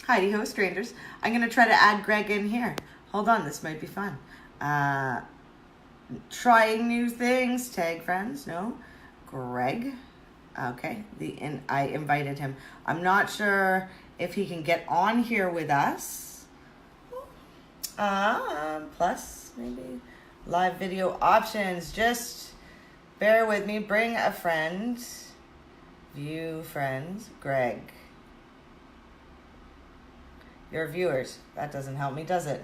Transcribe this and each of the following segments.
Heidi ho, strangers. I'm going to try to add Greg in here. Hold on, this might be fun. Trying new things. Tag friends. No. Greg. Okay. I invited him. I'm not sure if he can get on here with us. Plus, maybe live video options. Just bear with me. Bring a friend. View friends. Greg. Your viewers. That doesn't help me, does it?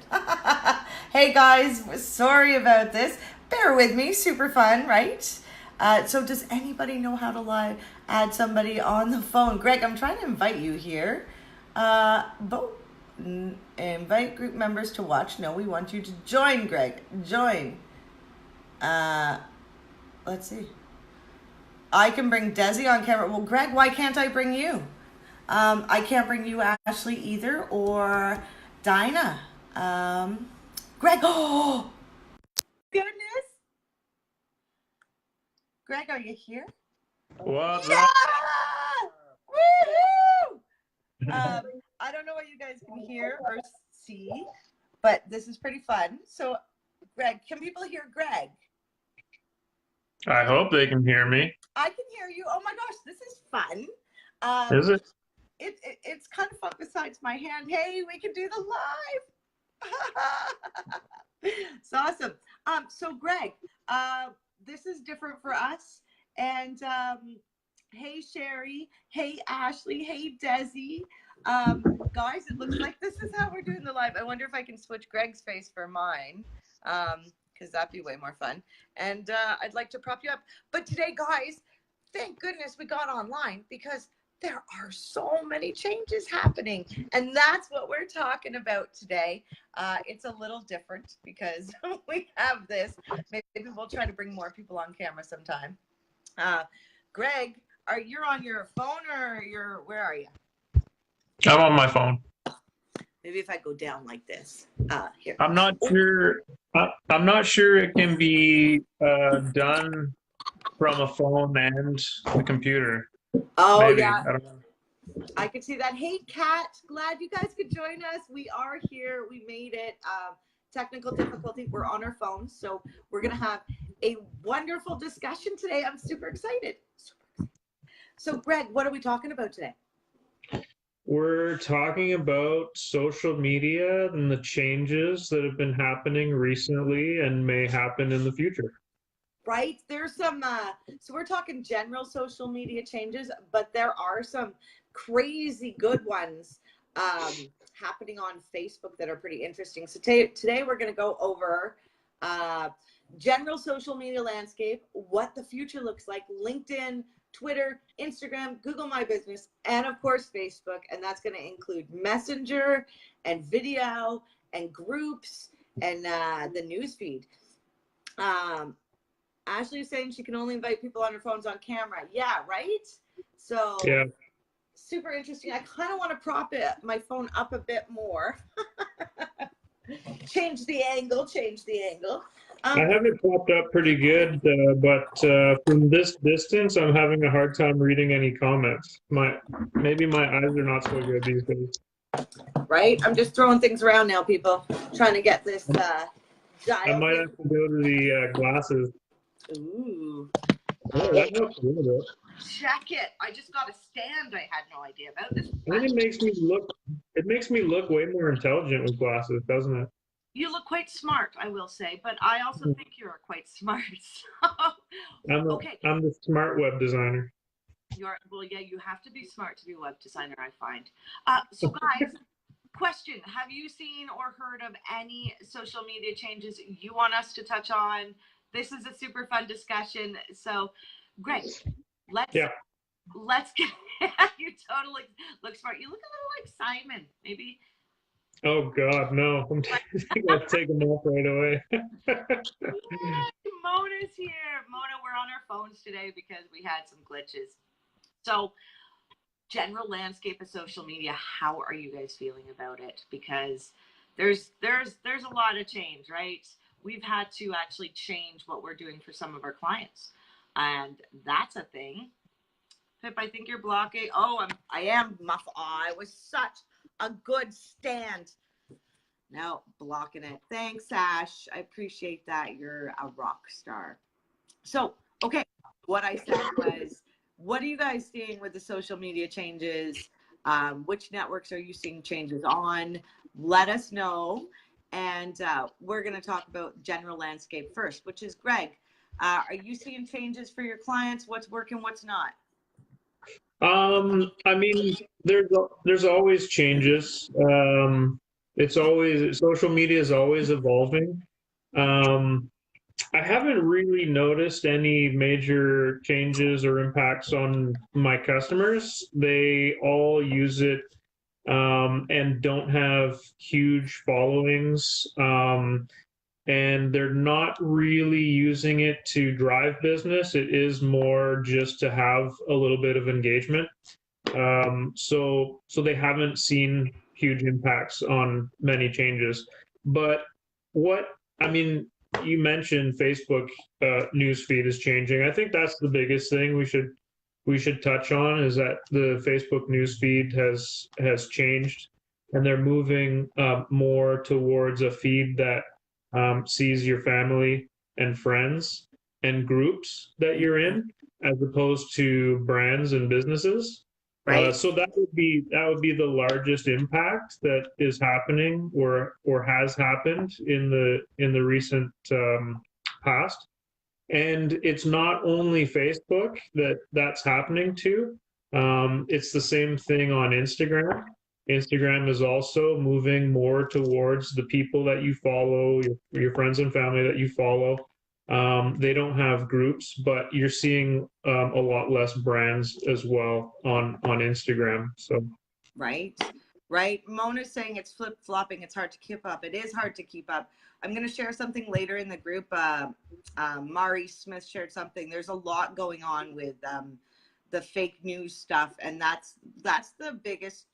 Hey guys, sorry about this. Bear with me. Super fun, right? So does anybody know how to add somebody on the phone? Greg, I'm trying to invite you here. Invite group members to watch. No, we want you to join, Greg. Join. Let's see. I can bring Desi on camera. Well, Greg, why can't I bring you? I can't bring you, Ashley, either, or Dinah. Greg, oh, goodness. Greg, are you here? What's yeah! up? Woohoo! I don't know what you guys can hear or see, but this is pretty fun. So, Greg, can people hear Greg? I hope they can hear me. I can hear you. Oh my gosh, this is fun. Is it? It's kind of fun besides my hand. Hey, we can do the live. It's awesome. So Greg, this is different for us. And hey Sherry, hey Ashley, hey Desi. Guys, it looks like this is how we're doing the live. I wonder if I can switch Greg's face for mine. Because that'd be way more fun. And I'd like to prop you up. But today, guys, thank goodness we got online because there are so many changes happening. And that's what we're talking about today. It's a little different because we have this. Maybe we'll try to bring more people on camera sometime. Greg, you on your phone or where are you? I'm on my phone. Maybe if I go down like this. Here. I'm not sure. I'm not sure it can be done from a phone and the computer. Oh, Maybe. yeah. I don't know. I could see that. Hey, Kat, glad you guys could join us. We are here. We made it. Technical difficulty. We're on our phones. So we're going to have a wonderful discussion today. I'm super excited. So, Greg, what are we talking about today? We're talking about social media and the changes that have been happening recently and may happen in the future. Right? There's some, so we're talking general social media changes, but there are some crazy good ones happening on Facebook that are pretty interesting. So today we're going to go over general social media landscape, what the future looks like, LinkedIn, Twitter, Instagram, Google My Business, and of course Facebook. And that's going to include Messenger and video and groups and the newsfeed. Ashley is saying she can only invite people on her phones on camera. Yeah, right? So yeah, super interesting. I kind of want to prop my phone up a bit more. Change the angle. I have it popped up pretty good, but from this distance, I'm having a hard time reading any comments. Maybe my eyes are not so good these days. Right? I'm just throwing things around now, people. Trying to get this I might have to go to the glasses. Ooh. Oh, that helps a little bit. Check it. I just got a stand I had no idea about this. And it makes me look way more intelligent with glasses, doesn't it? You look quite smart, I will say, but I also think you're quite smart. Okay. I'm the smart web designer. Well, yeah, you have to be smart to be a web designer, I find. So guys, question, have you seen or heard of any social media changes you want us to touch on? This is a super fun discussion. So, Greg, let's get you totally look smart. You look a little like Simon, maybe. Oh God, no! I'm gonna take them off right away. Mona's here. Mona, we're on our phones today because we had some glitches. So, general landscape of social media. How are you guys feeling about it? Because there's a lot of change, right? We've had to actually change what we're doing for some of our clients, and that's a thing. Pip, I think you're blocking. Oh, I am muff. I was such a good stand. No, blocking it. Thanks, Ash. I appreciate that. You're a rock star. So, okay, what I said was, what are you guys seeing with the social media changes? Which networks are you seeing changes on? Let us know. And we're going to talk about general landscape first, which is Greg. Are you seeing changes for your clients? What's working, what's not? I mean, there's always changes. It's always, social media is always evolving. Um, I haven't really noticed any major changes or impacts on my customers. They all use it, and don't have huge followings. And they're not really using it to drive business. It is more just to have a little bit of engagement. So they haven't seen huge impacts on many changes. But what I mean, you mentioned Facebook news feed is changing. I think that's the biggest thing we should touch on, is that the Facebook news feed has changed, and they're moving more towards a feed that sees your family and friends and groups that you're in, as opposed to brands and businesses. Right? So that would be the largest impact that is happening or has happened in the recent past. And it's not only Facebook that's happening to. It's the same thing on Instagram. Instagram is also moving more towards the people that you follow, your friends and family that you follow. They don't have groups, but you're seeing a lot less brands as well on Instagram. So Right. Right. Mona's saying it's flip flopping. It's hard to keep up. It is hard to keep up. I'm going to share something later in the group. Mari Smith shared something. There's a lot going on with the fake news stuff, and that's the biggest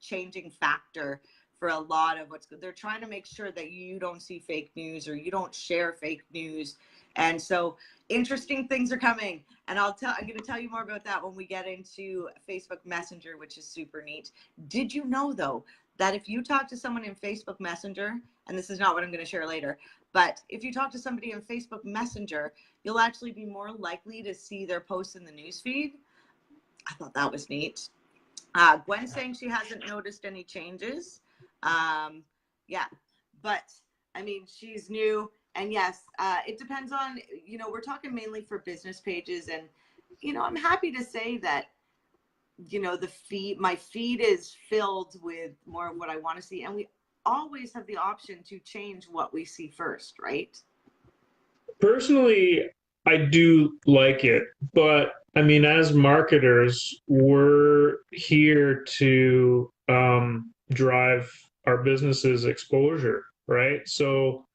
changing factor for a lot of what's good. They're trying to make sure that you don't see fake news or you don't share fake news. And so interesting things are coming, and I'm going to tell you more about that when we get into Facebook Messenger, which is super neat. Did you know though that if you talk to someone in Facebook Messenger, and this is not what I'm going to share later, but if you talk to somebody in Facebook Messenger, you'll actually be more likely to see their posts in the newsfeed? I thought that was neat. Gwen's saying she hasn't noticed any changes. Yeah, but I mean, she's new. And yes, it depends on, we're talking mainly for business pages. And, I'm happy to say that, my feed is filled with more of what I want to see. And we always have the option to change what we see first, right? personally, I do like it, but I mean, as marketers, we're here to drive our business's exposure, right? So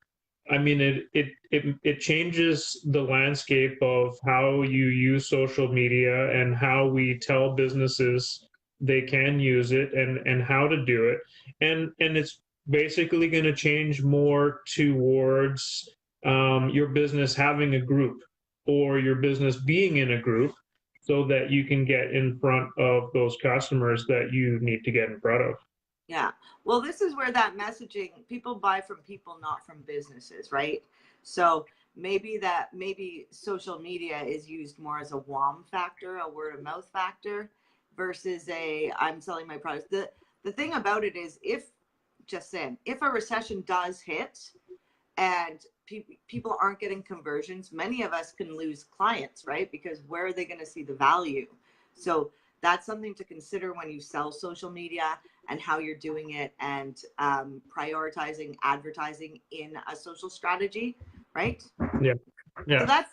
I mean, it changes the landscape of how you use social media and how we tell businesses they can use it and how to do it. And it's basically going to change more towards your business having a group or your business being in a group so that you can get in front of those customers that you need to get in front of. Yeah. Well, this is where that messaging, people buy from people, not from businesses, right? So maybe social media is used more as a WOM factor, a word of mouth factor, versus I'm selling my products. The thing about it is, if a recession does hit and people aren't getting conversions, many of us can lose clients, right? Because where are they going to see the value? So that's something to consider when you sell social media and how you're doing it, and prioritizing advertising in a social strategy, right? Yeah. Yeah. So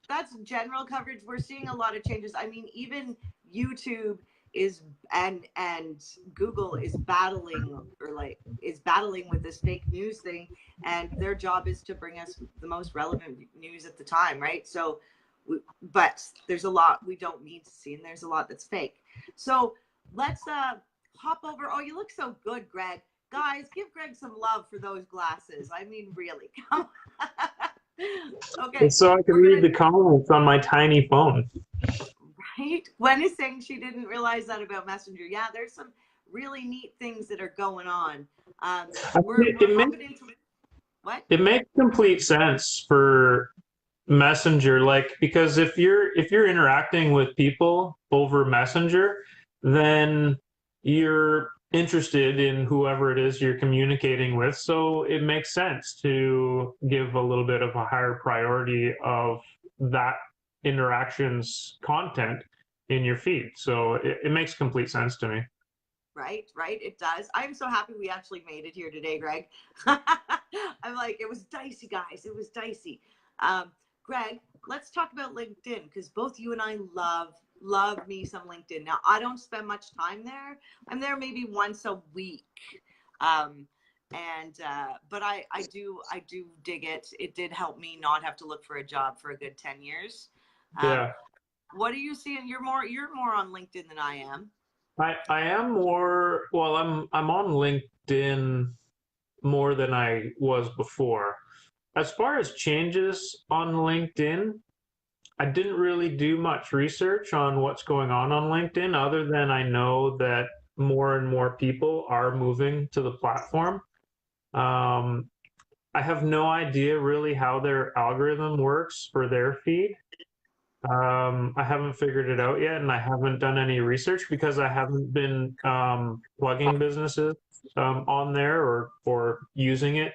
that's general coverage. We're seeing a lot of changes. I mean, even YouTube is and Google is battling with this fake news thing, and their job is to bring us the most relevant news at the time, right? So but there's a lot we don't need to see, and there's a lot that's fake. So let's hop over. Oh, you look so good, Greg. Guys, give Greg some love for those glasses. I mean, really. Okay. It's so I can read the comments on my tiny phone. Right? Gwen is saying she didn't realize that about Messenger. Yeah, there's some really neat things that are going on. I We're think hopping into what? it makes complete sense for Messenger, like, because if you're interacting with people over Messenger, then you're interested in whoever it is you're communicating with. So it makes sense to give a little bit of a higher priority of that interactions content in your feed. So it makes complete sense to me. Right, it does. I'm so happy we actually made it here today, Greg. I'm like, it was dicey, guys. It was dicey. Greg, let's talk about LinkedIn, because both you and I love me some LinkedIn. Now, I don't spend much time there. I'm there maybe once a week. Um, but I do dig it. It did help me not have to look for a job for a good 10 years. Um, Yeah. what are you seeing? You're more on LinkedIn than I am. I am more, well, I'm on LinkedIn more than I was before. As far as changes on LinkedIn, I didn't really do much research on what's going on LinkedIn, other than I know that more and more people are moving to the platform. Um, I have no idea really how their algorithm works for their feed. I haven't figured it out yet, and I haven't done any research because I haven't been plugging businesses on there or using it.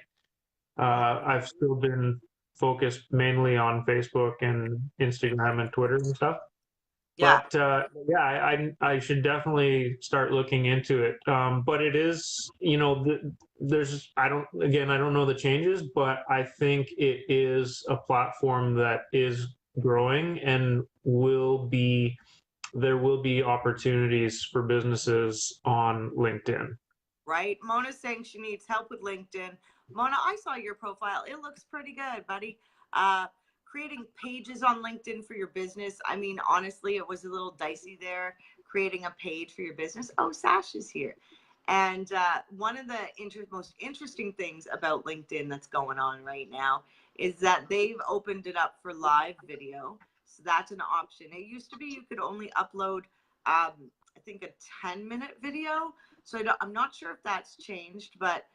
I've still been focused mainly on Facebook and Instagram and Twitter and stuff. Yeah. But yeah, I should definitely start looking into it. But it is, there's I don't know the changes, but I think it is a platform that is growing and there will be opportunities for businesses on LinkedIn. Right? Mona's saying she needs help with LinkedIn. Mona, I saw your profile. It looks pretty good, buddy. Uh, Creating pages on LinkedIn for your business. I mean, honestly, it was a little dicey there, creating a page for your business. Oh, Sash is here. And one of the most interesting things about LinkedIn that's going on right now is that they've opened it up for live video. So that's an option. It used to be you could only upload, I think, a 10-minute video. So I'm not sure if that's changed, but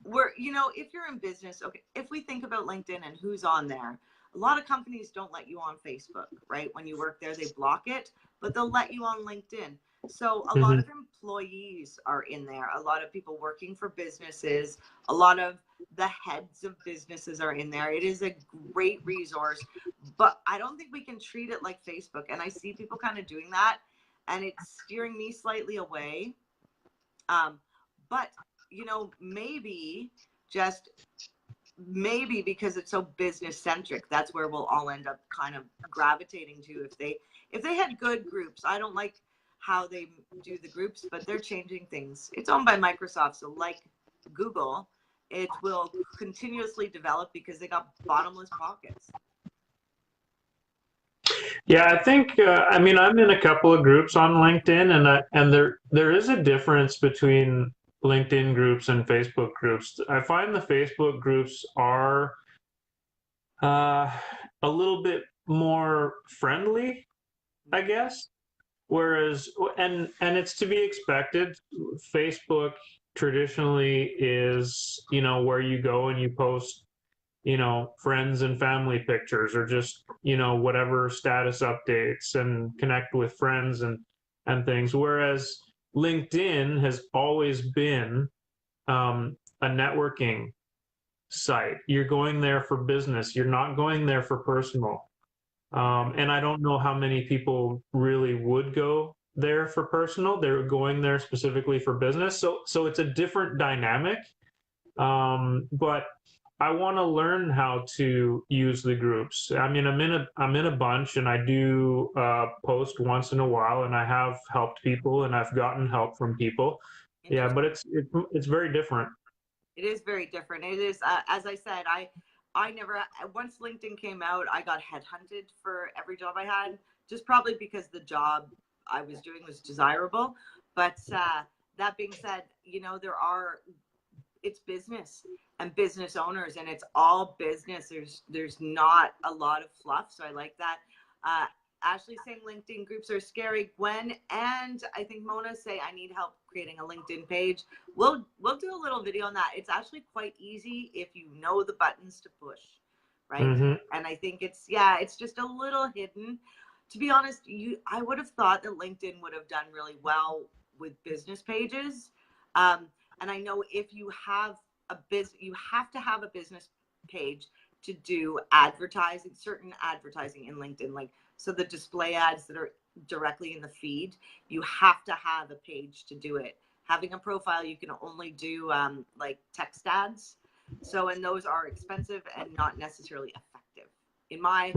if you're in business, okay, if we think about LinkedIn and who's on there, a lot of companies don't let you on Facebook, right? When you work there, they block it, but they'll let you on LinkedIn. So a lot Hmm. of employees are in there, a lot of people working for businesses, a lot of the heads of businesses are in there. It is a great resource, but I don't think we can treat it like Facebook. And I see people kind of doing that, and it's steering me slightly away. But maybe just maybe because it's so business centric, that's where we'll all end up kind of gravitating to. If they had good groups, I don't like how they do the groups, but they're changing things. It's owned by Microsoft, so like Google, it will continuously develop because they got bottomless pockets. Yeah, I think I mean I'm in a couple of groups on LinkedIn, and there is a difference between LinkedIn groups and Facebook groups. I find the Facebook groups are uh, a little bit more friendly, I guess. Whereas, and it's to be expected. Facebook traditionally is, where you go and you post, friends and family pictures, or just, whatever status updates, and connect with friends and things. Whereas LinkedIn has always been a networking site. You're going there for business. You're not going there for personal. And I don't know how many people really would go there for personal. They're going there specifically for business. So it's a different dynamic. But I want to learn how to use the groups. I mean, I'm in a bunch, and I do post once in a while, and I have helped people, and I've gotten help from people. Yeah, but Interesting. it's very different. It is very different. It is, as I said, I never, once LinkedIn came out, I got headhunted for every job I had, just probably because the job I was doing was desirable. But that being said, it's business and business owners, and it's all business. There's not a lot of fluff. So I like that. Uh, Ashley's saying LinkedIn groups are scary. Gwen and I think Mona say I need help creating a LinkedIn page. We'll do a little video on that. It's actually quite easy if you know the buttons to push, right? Mm-hmm. And I think it's just a little hidden. To be honest, I would have thought that LinkedIn would have done really well with business pages. And I know if you have you have to have a business page to do advertising, certain advertising in LinkedIn, like so the display ads that are directly in the feed, you have to have a page to do it. Having a profile, you can only do like text ads. So, and those are expensive and not necessarily effective, in my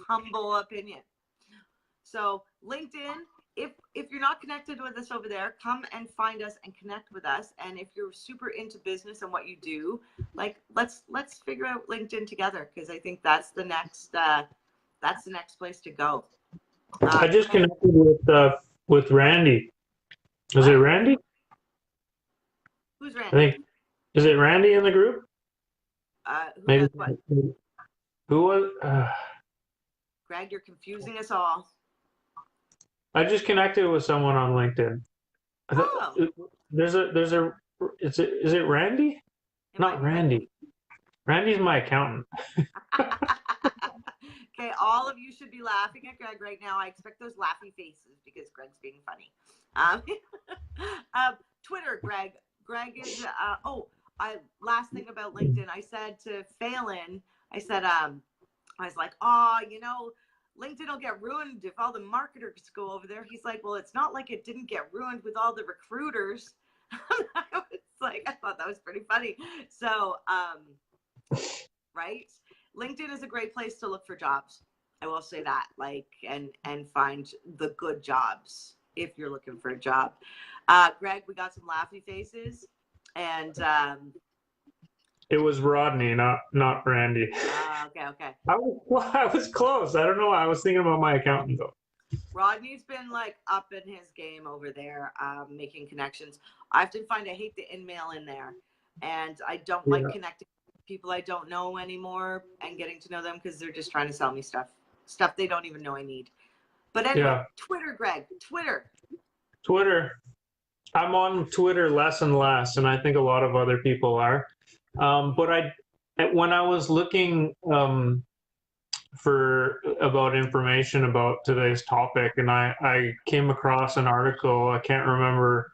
humble opinion. So LinkedIn, if you're not connected with us over there, come and find us and connect with us. And if you're super into business and what you do, like let's figure out LinkedIn together, because I think that's the next place to go. I just connected with Randy. Is it Randy? Who's Randy? I think, is it Randy in the group? Maybe. What? Who was? Greg, you're confusing us all. I just connected with someone on LinkedIn. Oh. Is it Randy? Not Randy. Randy's my accountant. Okay, all of you should be laughing at Greg right now. I expect those laughy faces because Greg's being funny. Twitter, Greg. Greg is last thing about LinkedIn. I said to Phelan, I was like, LinkedIn will get ruined if all the marketers go over there. He's like, well, it's not like it didn't get ruined with all the recruiters. I thought that was pretty funny. So, right. LinkedIn is a great place to look for jobs. I will say that, and find the good jobs if you're looking for a job. Greg, we got some laughy faces, and it was Rodney, not Randy. Okay. I was close. I don't know. I was thinking about my accountant though. Rodney's been up in his game over there, making connections. I often find I hate the in-mail in there, and I don't like connecting with people I don't know anymore and getting to know them because they're just trying to sell me stuff they don't even know I need. But anyway, Twitter, Greg, Twitter. I'm on Twitter less and less, and I think a lot of other people are. But when I was looking about information about today's topic, and I came across an article. I can't remember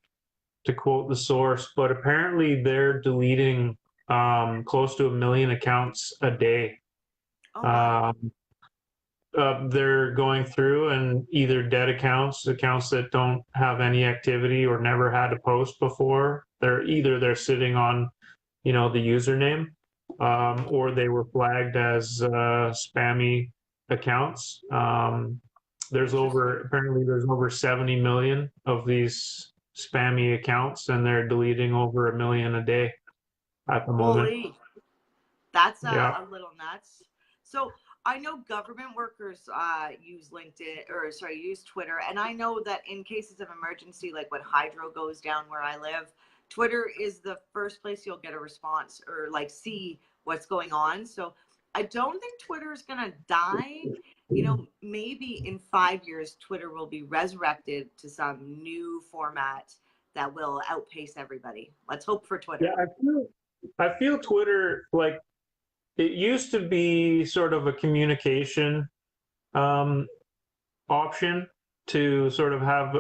to quote the source, but apparently they're deleting close to 1 million accounts a day. Oh, they're going through and either dead accounts that don't have any activity or never had a post before. They're sitting on, the username, or they were flagged as spammy accounts. Apparently there's over 70 million of these spammy accounts, and they're deleting over 1 million a day at the moment. Holy, that's a little nuts. So I know government workers use Twitter, and I know that in cases of emergency, like when hydro goes down where I live, Twitter is the first place you'll get a response or see what's going on. So I don't think Twitter is going to die. Maybe in 5 years, Twitter will be resurrected to some new format that will outpace everybody. Let's hope for Twitter. Yeah, I feel Twitter, it used to be sort of a communication option to sort of have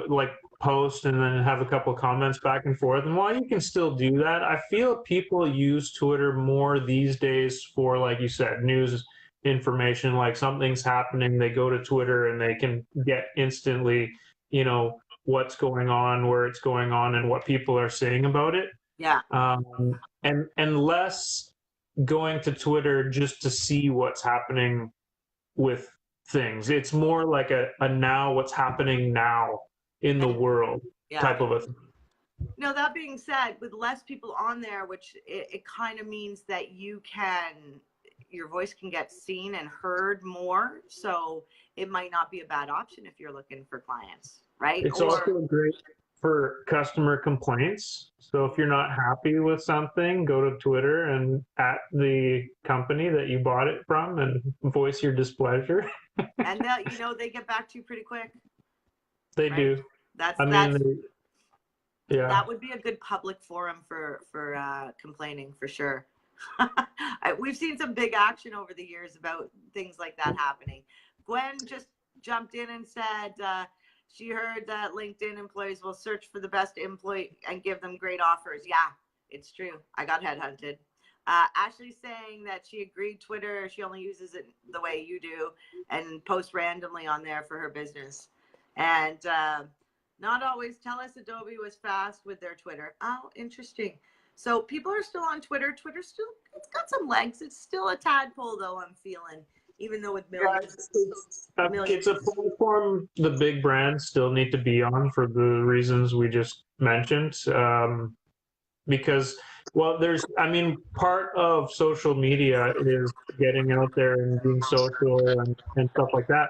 post and then have a couple of comments back and forth. And while you can still do that, I feel people use Twitter more these days for, like you said, news information. Like something's happening, they go to Twitter and they can get instantly, what's going on, where it's going on, and what people are saying about it. Yeah. And less going to Twitter just to see what's happening with things. It's more like a now, what's happening now in the world type of a thing. Now, that being said, with less people on there, which it kind of means that your voice can get seen and heard more. So it might not be a bad option if you're looking for clients, right? It's also great for customer complaints. So if you're not happy with something, go to Twitter and at the company that you bought it from and voice your displeasure. And they'll, you know, they get back to you pretty quick, They right? do. That's I mean, that's yeah. that would be a good public forum for complaining for sure. We've seen some big action over the years about things like that happening. Gwen just jumped in and said she heard that LinkedIn employees will search for the best employee and give them great offers. Yeah, it's true. I got headhunted. Ashley's saying that she agreed Twitter, she only uses it the way you do and posts randomly on there for her business. And not always. Tell us Adobe was fast with their Twitter. Oh, interesting. So people are still on Twitter. Twitter still, it's got some legs. It's still a tadpole though, I'm feeling, even though with Yeah, millions, it's a millions. platform the big brands still need to be on for the reasons we just mentioned. Because, well, I mean, part of social media is getting out there and being social and stuff like that.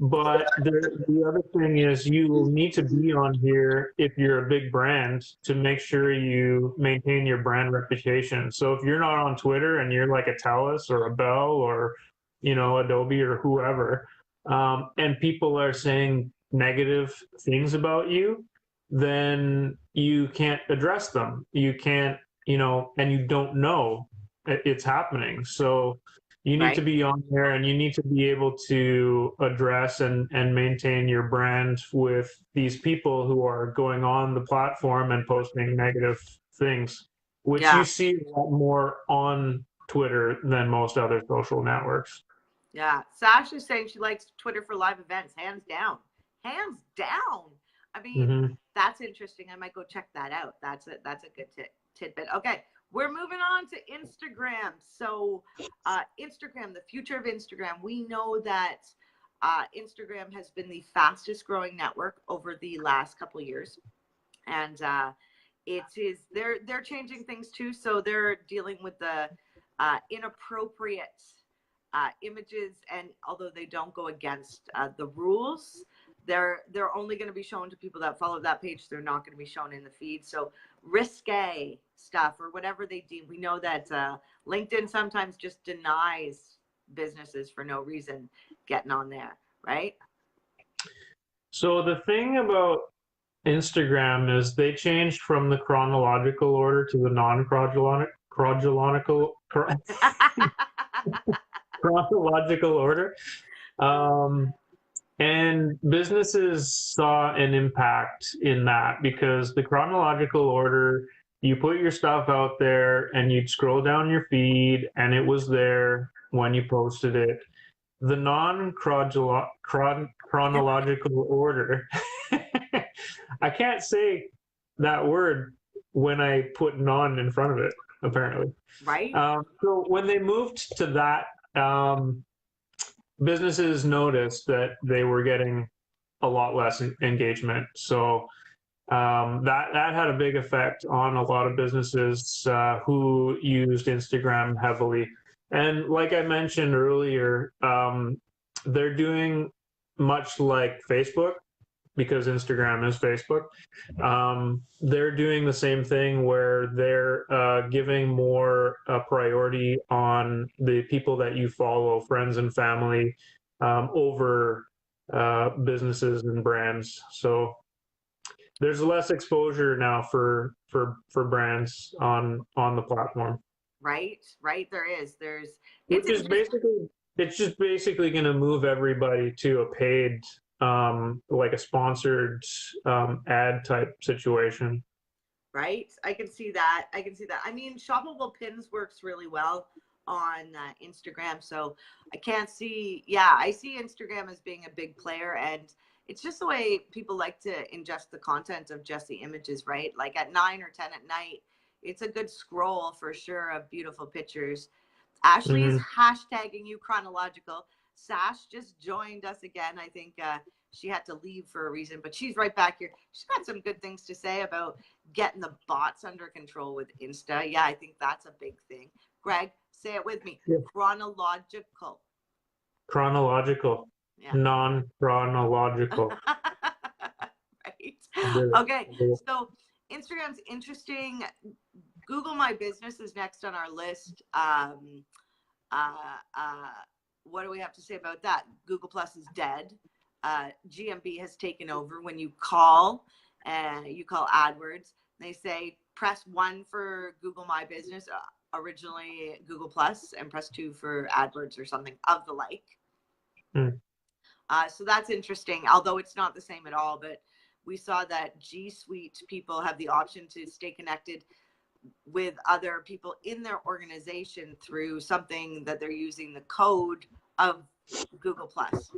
But the other thing is you will need to be on here if you're a big brand to make sure you maintain your brand reputation. So if you're not on Twitter and you're like a Telus or a Bell or, you know, Adobe or whoever, and people are saying negative things about you, then you can't address them. You can't, you know, and you don't know it's happening. So you need to Right? be on there and you need to be able to address and maintain your brand with these people who are going on the platform and posting negative things, which you Yeah. see a lot more on Twitter than most other social networks. Yeah. Sasha's saying she likes Twitter for live events. Hands down. Hands down. I mean, Mm-hmm. that's interesting. I might go check that out. That's a good tidbit. Okay. We're moving on to Instagram. So, Instagram, the future of Instagram. We know that Instagram has been the fastest growing network over the last couple of years, and they're changing things too. So they're dealing with the inappropriate images, and although they don't go against the rules, they're only going to be shown to people that follow that page. They're not going to be shown in the feed. So risque stuff or whatever they deem. We know that LinkedIn sometimes just denies businesses for no reason getting on there, right? So the thing about Instagram is they changed from the chronological order to the chronological order. Um, and businesses saw an impact in that because the chronological order, you put your stuff out there and you'd scroll down your feed and it was there when you posted it. The chronological order, I can't say that word when I put non in front of it, apparently. Right? So when they moved to that, businesses noticed that they were getting a lot less engagement. So that had a big effect on a lot of businesses who used Instagram heavily. And like I mentioned earlier, they're doing much like Facebook because Instagram is Facebook. They're doing the same thing where they're giving more priority on the people that you follow, friends and family, over businesses and brands. So there's less exposure now for brands on the platform, Right, there is. It's which is interesting. basically it's just basically going to move everybody to a paid like a sponsored ad type situation. Right? I can see that. I can see that. I mean, shoppable pins works really well on Instagram. So I can't see, yeah, I see Instagram as being a big player. And it's just the way people like to ingest the content of just the images, right? Like at 9 or 10 at night, it's a good scroll for sure of beautiful pictures. Ashley is Mm-hmm. hashtagging you chronological. Sash just joined us again. I think she had to leave for a reason, but she's right back here. She's got some good things to say about getting the bots under control with Insta. Yeah, I think that's a big thing. Greg, say it with me. Yeah. Chronological. Chronological, Yeah. non-chronological. Right. I did it. Okay. I did it. So Instagram's interesting. Google My Business is next on our list. Uh, uh, what do we have to say about that? Google Plus is dead. GMB has taken over. When you call AdWords, they say press 1 for Google My Business, originally Google Plus, and press 2 for AdWords or something of the like. So that's interesting, although it's not the same at all. But we saw that G Suite people have the option to stay connected with other people in their organization through something that they're using the code of Google Plus.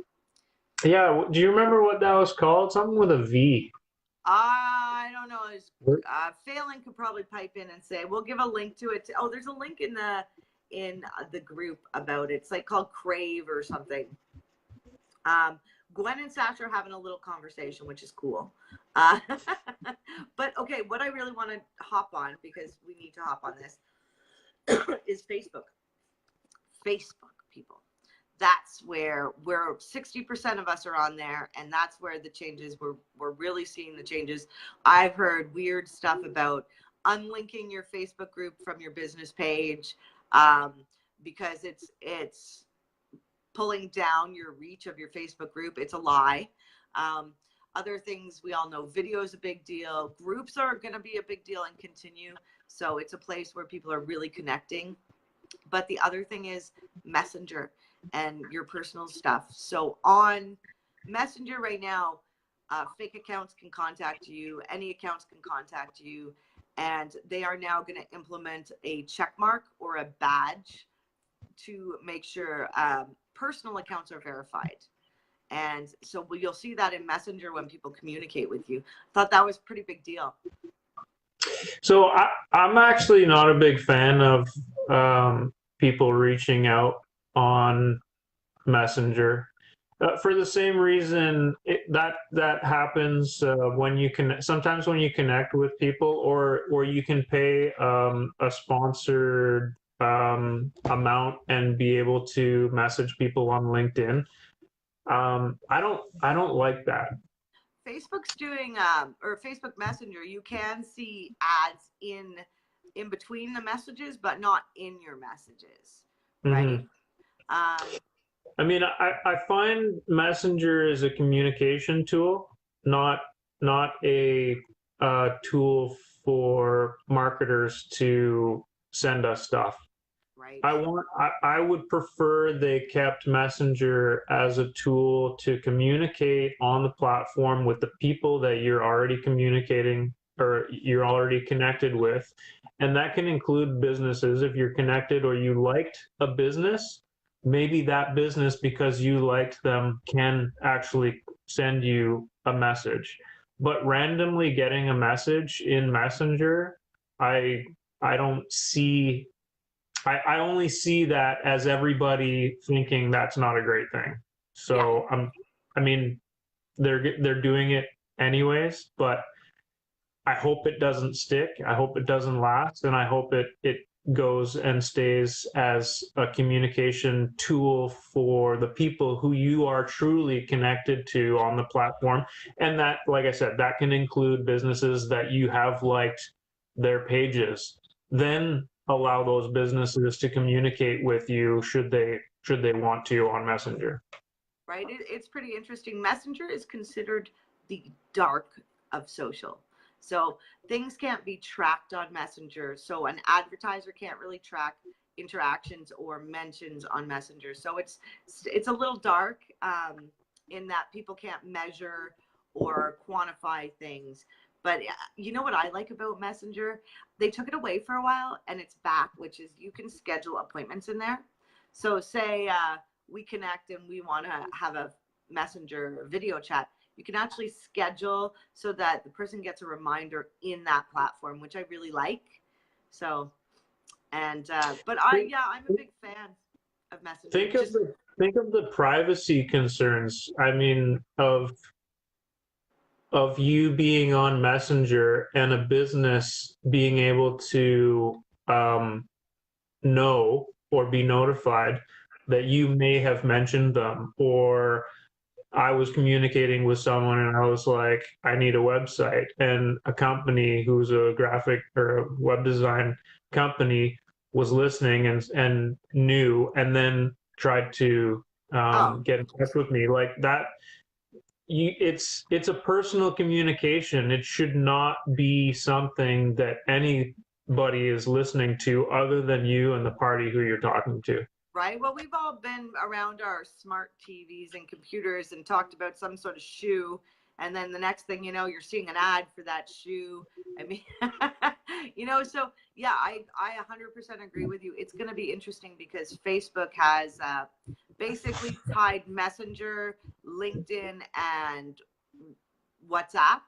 Yeah. Do you remember what that was called? Something with a V. I don't know. Phelan could probably pipe in and say, we'll give a link to it. Oh, there's a link in the group about it. It's like called Crave or something. Gwen and Sasha are having a little conversation, which is cool. But okay, what I really want to hop on, because we need to hop on this, is Facebook. Facebook, people. That's where 60% of us are on there, and that's where the changes, we're really seeing the changes. I've heard weird stuff about unlinking your Facebook group from your business page, because it's pulling down your reach of your Facebook group. It's a lie. Other things, we all know video is a big deal. Groups are going to be a big deal and continue. So it's a place where people are really connecting. But the other thing is Messenger and your personal stuff. So on Messenger right now, fake accounts can contact you. Any accounts can contact you. And they are now going to implement a check mark or a badge to make sure personal accounts are verified. And so you'll see that in Messenger when people communicate with you. Thought that was a pretty big deal. So I'm actually not a big fan of people reaching out on Messenger for the same reason that happens when you can sometimes when you connect with people, or you can pay a sponsored amount and be able to message people on LinkedIn. I don't like that. Facebook's doing or Facebook Messenger, you can see ads in between the messages, but not in your messages, right? Mm-hmm. I mean, I find Messenger is a communication tool, not a tool for marketers to send us stuff. Right. I would prefer they kept Messenger as a tool to communicate on the platform with the people that you're already communicating or you're already connected with. And that can include businesses. If you're connected or you liked a business, maybe that business, because you liked them, can actually send you a message. But randomly getting a message in Messenger, I don't see. I only see that as everybody thinking that's not a great thing. So Yeah. I mean, they're doing it anyways, but I hope it doesn't stick. I hope it doesn't last, and I hope it goes and stays as a communication tool for the people who you are truly connected to on the platform. And that, like I said, that can include businesses that you have liked their pages. Then allow those businesses to communicate with you should they want to on Messenger. Right. It's pretty interesting. Messenger is considered the dark of social. So things can't be tracked on Messenger. So an advertiser can't really track interactions or mentions on Messenger. So it's a little dark in that people can't measure or quantify things. But you know what I like about Messenger? They took it away for a while and it's back, which is you can schedule appointments in there. So say we connect and we want to have a Messenger video chat. You can actually schedule so that the person gets a reminder in that platform, which I really like. So, and but I'm a big fan of Messenger. Think of the privacy concerns. I mean, of you being on Messenger and a business being able to know or be notified that you may have mentioned them, or I was communicating with someone and I was like, I need a website, and a company who's a graphic or a web design company was listening and knew, and then tried to Oh, get in touch with me. Like that, it's a personal communication. It should not be something that anybody is listening to other than you and the party who you're talking to. right. Well, we've all been around our smart TVs and computers and talked about some sort of shoe. And then the next thing you know, you're seeing an ad for that shoe. I mean, so yeah, I 100% agree with you. It's going to be interesting because Facebook has basically tied Messenger, LinkedIn, and WhatsApp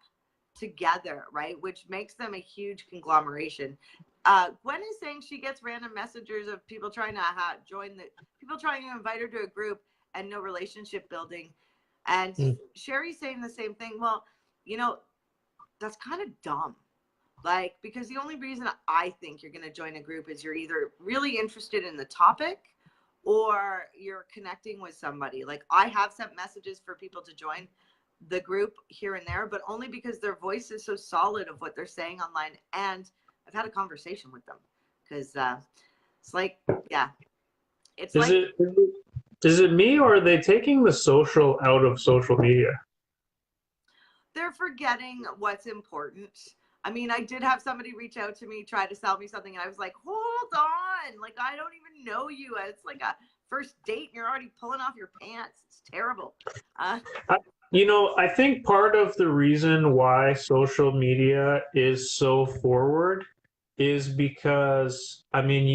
together, right? Which makes them a huge conglomeration. Gwen is saying she gets random messages of people trying to people trying to invite her to a group and no relationship building. And Mm. Sherry's saying the same thing. Well, that's kind of dumb. Like, because the only reason I think you're going to join a group is you're either really interested in the topic or you're connecting with somebody. Like, I have sent messages for people to join the group here and there, but only because their voice is so solid of what they're saying online. And I've had a conversation with them because it's like, yeah, it's Is like it is it me, or are they taking the social out of social media? they're forgetting what's important. I mean, I did have somebody reach out to me, try to sell me something, and I was like, hold on. Like, I don't even know you. It's like a first date, and you're already pulling off your pants. It's terrible. I think part of the reason why social media is so forward is because, I mean,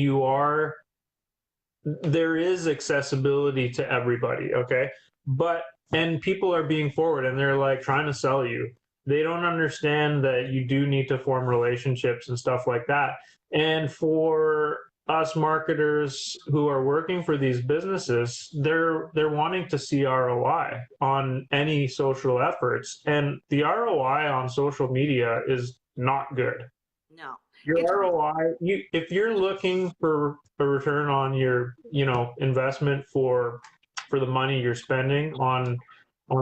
there is accessibility to everybody, okay? And people are being forward and they're like trying to sell you. They don't understand that you do need to form relationships and stuff like that. And for us marketers who are working for these businesses, they're wanting to see ROI on any social efforts. And the ROI on social media is not good. No, Your it's ROI, if you're looking for a return on your, investment for the money you're spending on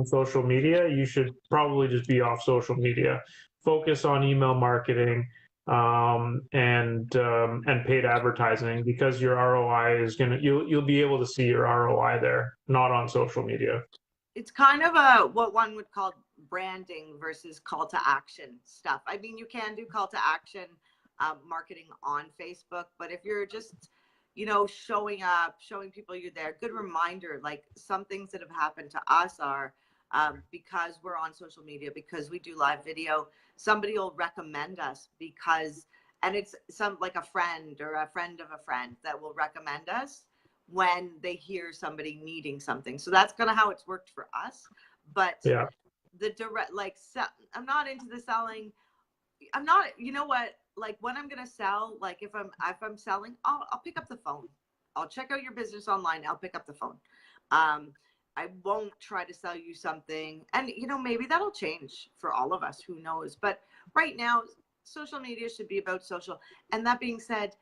social media, you should probably just be off social media. Focus on email marketing, and paid advertising, because your ROI is you'll be able to see your ROI there, not on social media. it's kind of a what one would call branding versus call to action stuff. I mean, you can do call to action marketing on Facebook, but if you're just showing up, showing people you're there, good reminder. Like, some things that have happened to us are because we're on social media, because we do live video, somebody will recommend us and it's like a friend or a friend of a friend that will recommend us when they hear somebody needing something. So that's kind of how it's worked for us. But Yeah. the direct, I'm not into the selling. I'm not, like, when I'm gonna sell, like, if I'm selling, I'll pick up the phone. I'll check out your business online. I'll pick up the phone. I won't try to sell you something, and maybe that'll change for all of us. Who knows? But right now, social media should be about social. And that being said,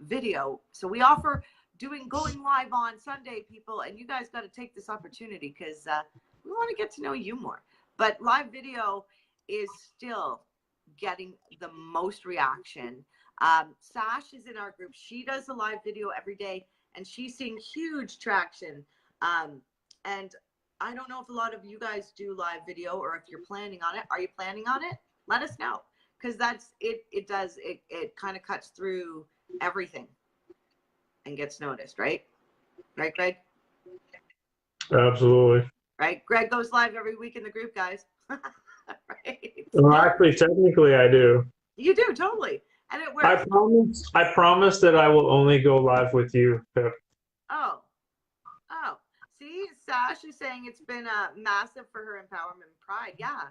video. So we offer going live on Sunday, people, and you guys got to take this opportunity because we want to get to know you more. But live video is still getting the most reaction. Sash is in our group. She does a live video every day, and she's seeing huge traction. And I don't know if a lot of you guys do live video or if you're planning on it. Are you planning on it? Let us know, because that's it. It kind of cuts through everything and gets noticed, right? Right, Greg? Absolutely. Right. Greg goes live every week in the group, guys. Right. Well, actually, technically, I do. You do, totally. And it I works. promise. I promise that I will only go live with you, Pip. Oh, see, Sash is saying it's been massive for her empowerment and pride. Yeah,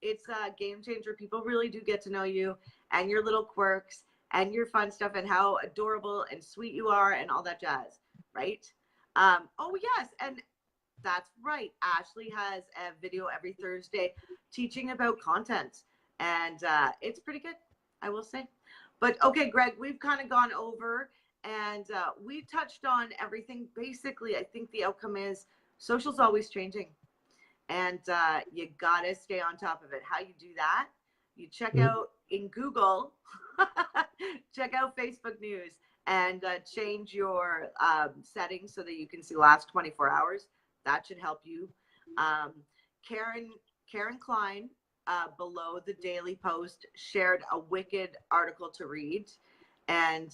it's a game changer. People really do get to know you and your little quirks and your fun stuff and how adorable and sweet you are and all that jazz, right? Oh, yes, and that's right. Ashley has a video every Thursday teaching about content, and it's pretty good, I will say. But okay, Greg, we've kind of gone over, and we touched on everything. Basically, I think the outcome is social's always changing, and you gotta stay on top of it. How you do that? You check out in Google, check out Facebook News, and change your settings so that you can see last 24 hours. That should help you. Um, Karen Klein, below the daily post, shared a wicked article to read, and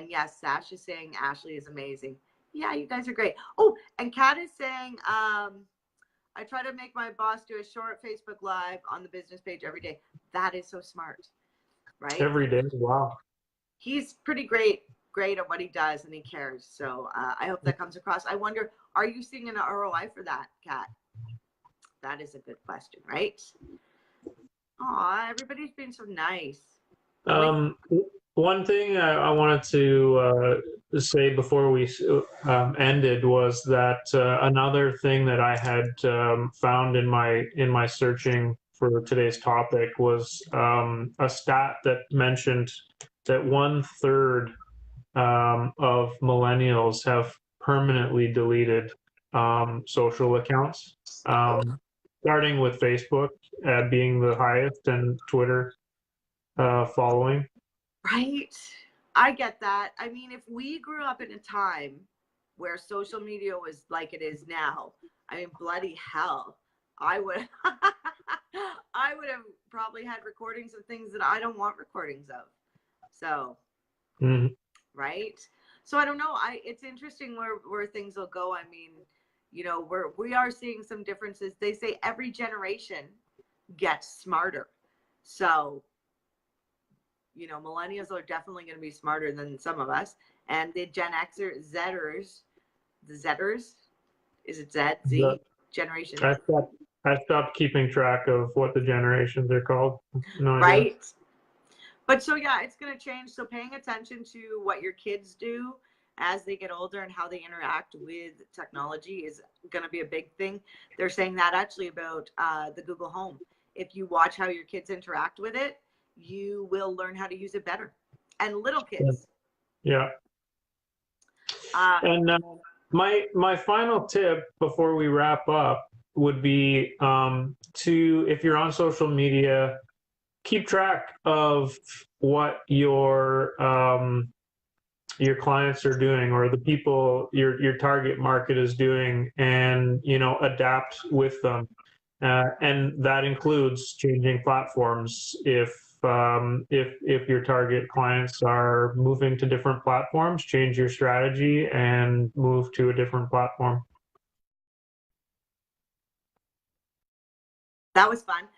yes, Sash is saying Ashley is amazing. Yeah, you guys are great. Oh, and Kat is saying, I try to make my boss do a short Facebook Live on the business page every day. That is so smart, right? Every day. Wow. He's pretty great at what he does, and he cares. So I hope that comes across. I wonder, are you seeing an ROI for that, Kat? That is a good question, right? Aw, everybody's been so nice. One thing I wanted to say before we ended was that another thing that I had found in my searching for today's topic was a stat that mentioned that 1/3 of millennials have permanently deleted social accounts, starting with Facebook being the highest and Twitter following. Right. I get that. I mean, if we grew up in a time where social media was like it is now, I mean, bloody hell, I would I would have probably had recordings of things that I don't want recordings of. So, right? So I don't know. It's interesting where things will go. I mean, you know, we are seeing some differences. They say every generation gets smarter. So, you know, millennials are definitely going to be smarter than some of us. And the Gen Xers, the Zers, is it Z generation? I stopped keeping track of what the generations are called. No idea. Right. But so, yeah, it's going to change. So paying attention to what your kids do as they get older and how they interact with technology is going to be a big thing. They're saying that actually about the Google Home. If you watch how your kids interact with it, you will learn how to use it better. And little kids. Yeah. And my final tip before we wrap up would be to, if you're on social media, keep track of what your clients are doing, or the people your target market is doing, and adapt with them. And that includes changing platforms if your target clients are moving to different platforms, change your strategy and move to a different platform. That was fun.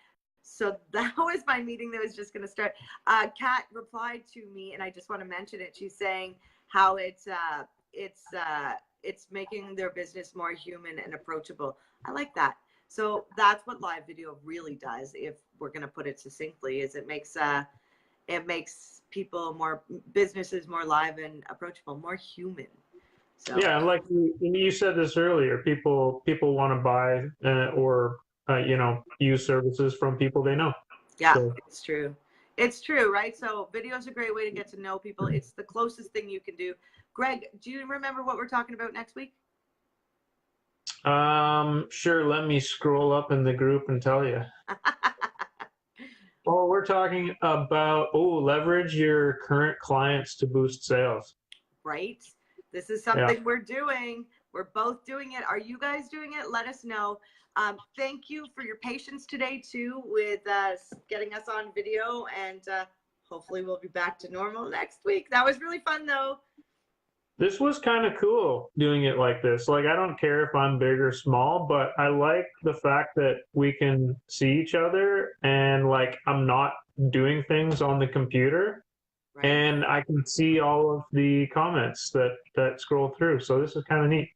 So that was my meeting that was just going to start. Kat replied to me, and I just want to mention it. She's saying how it's making their business more human and approachable. I like that. So that's what live video really does. If we're going to put it succinctly, is it makes businesses more live and approachable, more human. So yeah, like you said this earlier, people want to buy or use services from people they know. Yeah, so. It's true. It's true, right? So video is a great way to get to know people. It's the closest thing you can do. Greg, do you remember what we're talking about next week? Sure. Let me scroll up in the group and tell you. Oh, we're talking about, leverage your current clients to boost sales. Right. This is something we're doing. We're both doing it. Are you guys doing it? Let us know. Thank you for your patience today, too, with getting us on video. And hopefully we'll be back to normal next week. That was really fun, though. This was kind of cool doing it like this. Like, I don't care if I'm big or small, but I like the fact that we can see each other and, like, I'm not doing things on the computer. Right. And I can see all of the comments that scroll through. So this is kind of neat.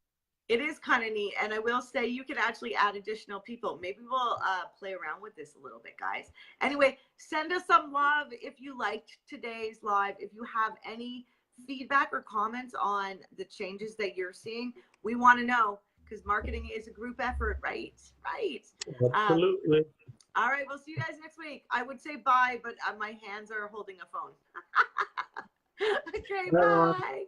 It is kind of neat. And I will say you can actually add additional people. Maybe we'll play around with this a little bit, guys. Anyway, send us some love if you liked today's live. If you have any feedback or comments on the changes that you're seeing, we want to know, because marketing is a group effort, right? Right. Absolutely. All right, we'll see you guys next week. I would say bye, but my hands are holding a phone. Okay, bye.